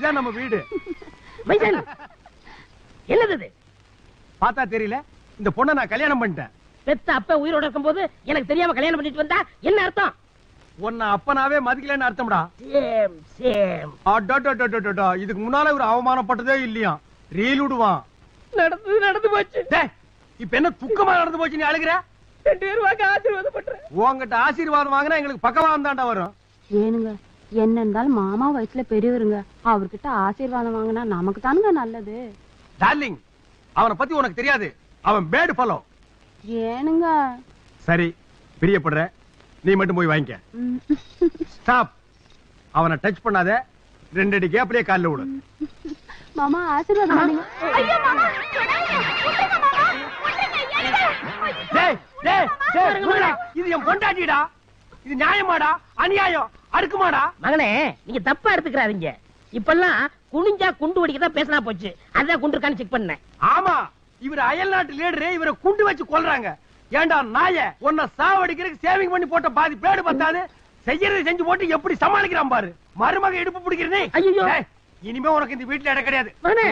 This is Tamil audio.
இதான் நம்ம வீடு. என்னது பார்த்தா தெரியல, இந்த பொண்ணை நான் கல்யாணம் பண்ணிட்டேன். பெத்த அப்ப உயிரோட இருக்கும் போது எனக்கு தெரியாம கல்யாணம் பண்ணிட்டு வந்தா என்ன அர்த்தம்? உன்னை அப்பனாவே மதிக்கலன்னு அர்த்தம்டா. Same same. இதுக்கு முன்னால ஒரு அவமானப்பட்டதே இல்லையா? ரீல் விடுவான். நடந்து போச்சு. இப்ப என்ன துக்கமா நடந்து போச்சு? நீ அழுகிற? 2 பேர் வாங்க ஆசீர்வாதம் பண்றேன். உங்ககிட்ட ஆசீர்வாதம் வாங்கினா எங்களுக்கு பக்கவாதம் தாண்டா வரும். ஏனுங்க, என்ன இருந்தாலும் மாமா வயசுல பெரியவருங்க, அவர்கிட்ட ஆசீர்வாதம் வாங்கினா நமக்கு தானுங்க நல்லது. டார்லிங், அவனை பத்தி உனக்கு தெரியாது. அவன் பேடு ஃபாலோ. ஏனுங்க? சரி, பிரியப்படுற, நீ மட்டும் போய் வாங்கிக்க. ஸ்டாப். அவனை டச் பண்ணாத. 2 அடி கேப்லயே கால்ல விடு. மாமா ஆசீர்வாதம் பண்ணுங்க. ஐயோ மாமா, இது என் பொண்டாட்டிடா. இது நியாயமாடா அநியாயம் அடுக்குமாடா? மகனே, நீங்க தப்பா எடுத்துக்கிறாதீங்க. இப்பெல்லாம் குனிஞ்சா குண்டு வடிக்கதான் பேசினா போச்சு. அதான் குண்டு இருக்கான்னு செக் பண்ணேன். ஆமா, இவர் அயல் நாட்டு லீடரு. இவரை குண்டு வச்சு கொல்றாங்க. ஏண்டா நாய, உன்னை சாவடிக்கிறதுக்கு சேவிங் பண்ணி போட்ட பாதி பேடு பத்தாது. செய்யறது செஞ்சு போட்டு எப்படி சமாளிக்கிறான் பாரு. மருமக இடுப்பு பிடிக்கிறதே. ஐயோ, இனிமே உனக்கு இந்த வீட்டுல இடம் கிடையாது. மகனே.